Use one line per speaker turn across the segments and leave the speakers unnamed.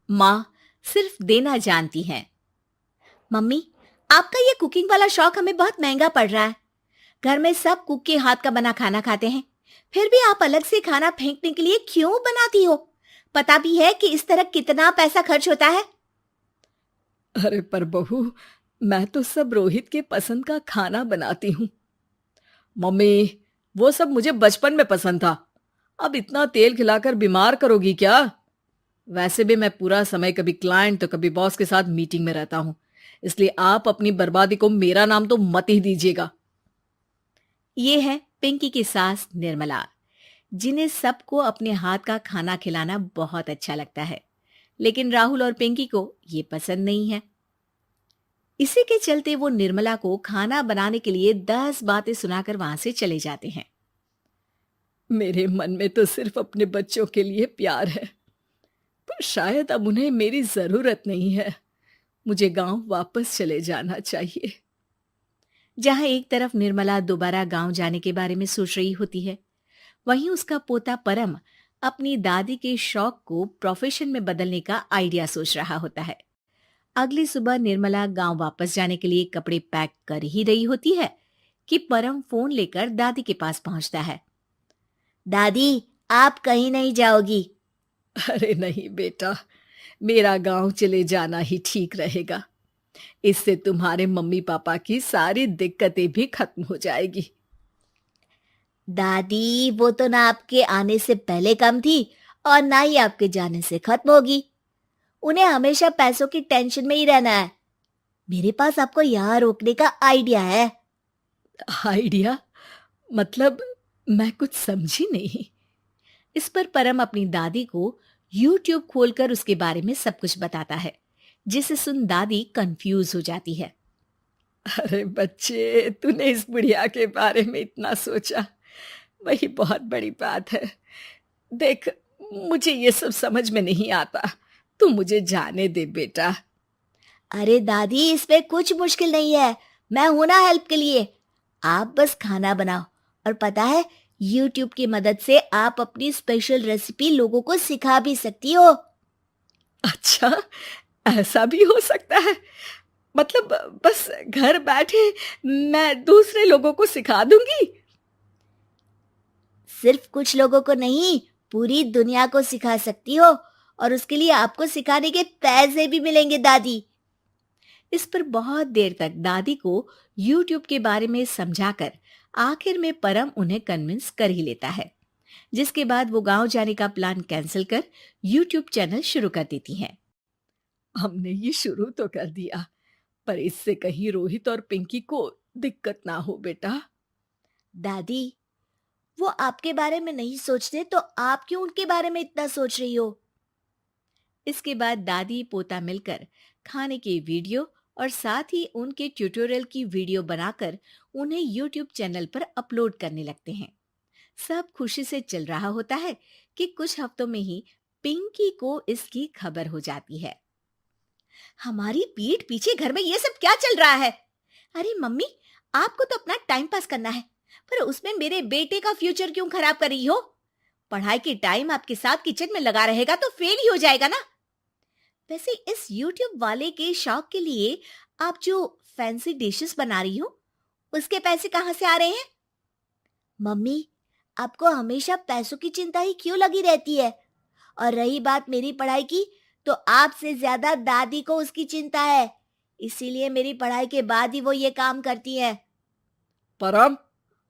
माँ सिर्फ देना जानती हैं। मम्मी, आपका ये कुकिंग वाला शौक हमें बहुत महंगा पड़ रहा है। घर में सब कुक के हाथ का बना खाना खाते हैं, फिर भी आप अलग से खाना फेंकने के लिए क्यों बनाती हो? पता भी है कि इस तरह कितना पैसा खर्च होता है।
अरे पर बहू, मैं तो सब रोहित के पसंद का खाना बनाती हूँ। मम्मी, वो सब मुझे बचपन में पसंद था। अब इतना तेल खिलाकर बीमार करोगी क्या? वैसे भी मैं पूरा समय कभी क्लाइंट तो कभी बॉस के साथ मीटिंग में रहता हूँ, इसलिए आप अपनी बर्बादी को मेरा नाम तो मत ही दीजिएगा।
ये है पिंकी की सास निर्मला, जिन्हें सबको अपने हाथ का खाना खिलाना बहुत अच्छा लगता है, लेकिन राहुल और पिंकी को ये पसंद नहीं है। इसी के चलते वो निर्मला को खाना बनाने के लिए 10 बातें सुनाकर वहां से चले जाते हैं।
मेरे मन में तो सिर्फ अपने बच्चों के लिए प्यार है, पर शायद अब उन्हें मेरी जरूरत नहीं है। मुझे गांव वापस चले जाना चाहिए।
जहां एक तरफ निर्मला दोबारा गांव जाने के बारे में सोच रही होती है, वहीं उसका पोता परम अपनी दादी के शौक को प्रोफेशन में बदलने का आइडिया सोच रहा होता है। अगली सुबह निर्मला गांव वापस जाने के लिए कपड़े पैक कर ही रही होती है कि परम फोन लेकर दादी के पास पहुंचता है। दादी, आप कहीं नहीं जाओगी?
अरे नहीं बेटा, मेरा गांव चले जाना ही ठीक रहेगा। इससे तुम्हारे मम्मी पापा की सारी दिक्कतें भी खत्म हो जाएगी।
दादी, वो तो ना आपके आने से पहले कम थी और ना ही आपके जाने से खत्म होगी। उन्हें हमेशा पैसों की टेंशन में ही रहना है। मेरे पास आपको यहाँ रोकने का आइडिया है।
आइडिया? मतलब मैं कुछ समझी नहीं।
इस पर परम अपनी दादी को YouTube खोलकर उसके बारे में सब कुछ बताता है, जिसे सुन दादी कंफ्यूज हो जाती है।
अरे बच्चे, तूने इस बुढ़िया के बारे में इतना सोचा, वही बहुत बड़ी बात है। देख, मुझे ये सब समझ में नहीं आता। तू मुझे जाने दे बेटा।
अरे दादी, इसमें कुछ मुश्किल नहीं है। मैं हूं ना हेल्प के लिए। आप बस खाना बनाओ, और पता है, YouTube की मदद से आप अपनी स्पेशल रेसिपी लोगों को सिखा भी सकती हो।
अच्छा, ऐसा भी हो सकता है? मतलब बस घर बैठे मैं दूसरे लोगों को सिखा दूंगी?
सिर्फ कुछ लोगों को नहीं, पूरी दुनिया को सिखा सकती हो, और उसके लिए आपको सिखाने के पैसे भी मिलेंगे दादी। इस पर बहुत देर तक दादी को YouTube के बारे में समझाकर आखिर में परम उन्हें कन्विंस कर ही लेता है, जिसके बाद वो गांव जाने का प्लान कैंसिल कर YouTube चैनल शुरू कर देती हैं।
हमने ये शुरू तो कर दिया, पर इससे कहीं रोहित और पिंकी को दिक्कत ना हो बेटा।
दादी, वो आपके बारे में नहीं सोचते तो आप क्यों उनके बारे में इतना सोच रही हो? इसके बाद दादी पोता मिलकर खाने की वीडियो और साथ ही उनके ट्यूटोरियल की वीडियो बनाकर उन्हें YouTube चैनल पर अपलोड करने लगते हैं। सब खुशी से चल रहा होता है कि कुछ हफ्तों में ही पिंकी को इसकी खबर हो जाती है। हमारी पीठ पीछे घर में ये सब क्या चल रहा है? अरे मम्मी, आपको तो अपना टाइम पास करना है, पर उसमें मेरे बेटे का फ्यूचर क्यों खराब कर रही हो? पढ़ाई के टाइम आपके साथ किचन में लगा रहेगा तो फेल ही हो जाएगा ना। वैसे इस YouTube वाले के शौक के लिए आप जो फैंसी डिशेस बना रही हो, उसके पैसे कहाँ से आ रहे हैं? मम्मी, आपको हमेशा पैसों की चिंता ही क्यों लगी रहती है? और रही बात मेरी पढ़ाई की, तो आपसे ज्यादा दादी को उसकी चिंता है। इसीलिए मेरी पढ़ाई के बाद ही वो ये काम करती है।
परम,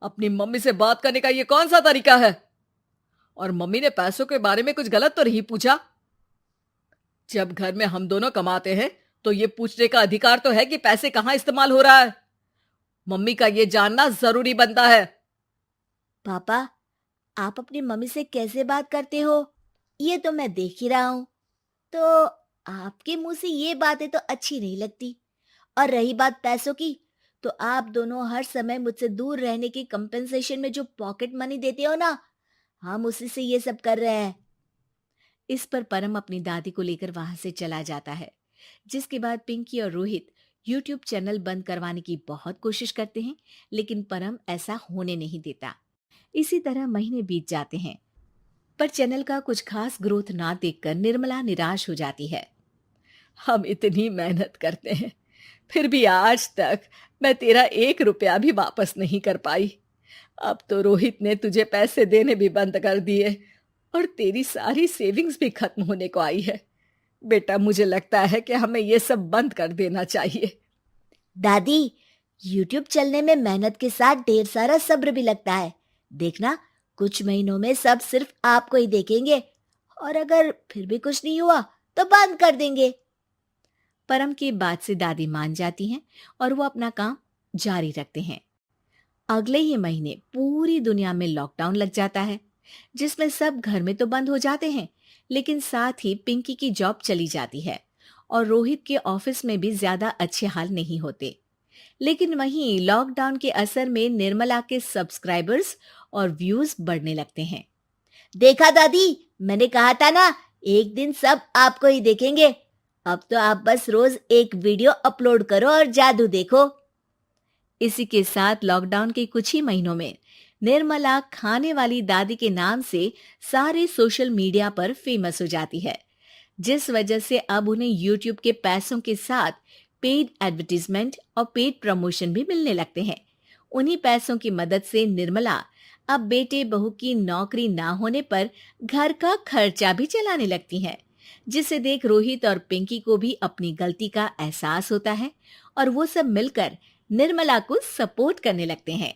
अपनी मम्मी से बात करने का ये कौन सा तरीका है? और मम्मी ने पैसों के बारे में कुछ गलत तो नहीं पूछा? जब घर में हम दोनों कमाते हैं तो ये पूछने का अधिकार तो है कि पैसे कहाँ इस्तेमाल हो रहा है। मम्मी का ये जानना जरूरी बनता है।
पापा, आप अपनी मम्मी से कैसे बात करते हो, ये तो मैं देख ही रहा हूँ। तो आपके मुंह से ये बातें तो अच्छी नहीं लगती। और रही बात पैसों की, तो आप दोनों हर समय मुझसे दूर रहने की कंपेंसेशन में जो पॉकेट मनी देते हो ना, हम उसी से ये सब कर रहे हैं। इस पर परम अपनी दादी को लेकर वहां से चला जाता है, जिसके बाद पिंकी और रोहित YouTube चैनल बंद करवाने की बहुत कोशिश करते हैं, लेकिन परम ऐसा होने नहीं देता। इसी तरह महीने बीत जाते हैं। पर चैनल का कुछ खास ग्रोथ ना देखकर निर्मला निराश हो जाती है।
हम इतनी मेहनत करते हैं, फिर भी आज तक मैं तेरा 1 रुपया भी वापस नहीं कर पाई। अब तो रोहित ने तुझे पैसे देने भी बंद कर दिए और तेरी सारी सेविंग्स भी खत्म होने को आई है। बेटा, मुझे लगता है कि हमें ये सब बंद कर देना चाहिए।
दादी, यूट्यूब चलने में मेहनत के साथ ढेर सारा सब्र भी लगता है। देखना, कुछ महीनों में सब सिर्फ आपको ही देखेंगे, और अगर फिर भी कुछ नहीं हुआ तो बंद कर देंगे। परम की बात से दादी मान जाती हैं और वो अपना काम जारी रखते हैं। अगले ही महीने पूरी दुनिया में लॉकडाउन लग जाता है, जिसमें सब घर में तो बंद हो जाते हैं, लेकिन साथ ही पिंकी की जॉब चली जाती है और रोहित के ऑफिस में भी ज्यादा अच्छे हाल नहीं होते। लेकिन वहीं लॉकडाउन के असर में निर्मला के सब्सक्राइबर्स और व्यूज बढ़ने लगते हैं। देखा दादी, मैंने कहा था ना, एक दिन सब आपको ही देखेंगे। अब तो आप बस रोज एक वीडियो अपलोड करो और जादू देखो। इसी के साथ लॉकडाउन के कुछ ही महीनों में निर्मला खाने वाली दादी के नाम से सारे सोशल मीडिया पर फेमस हो जाती है, जिस वजह से अब उन्हें यूट्यूब के पैसों के साथ पेड एडवर्टीजमेंट और पेड प्रमोशन भी मिलने लगते हैं। उन्हीं पैसों की मदद से निर्मला अब बेटे बहू की नौकरी ना होने पर घर का खर्चा भी चलाने लगती हैं, जिसे देख रोहित और पिंकी को भी अपनी गलती का एहसास होता है और वो सब मिलकर निर्मला को सपोर्ट करने लगते हैं।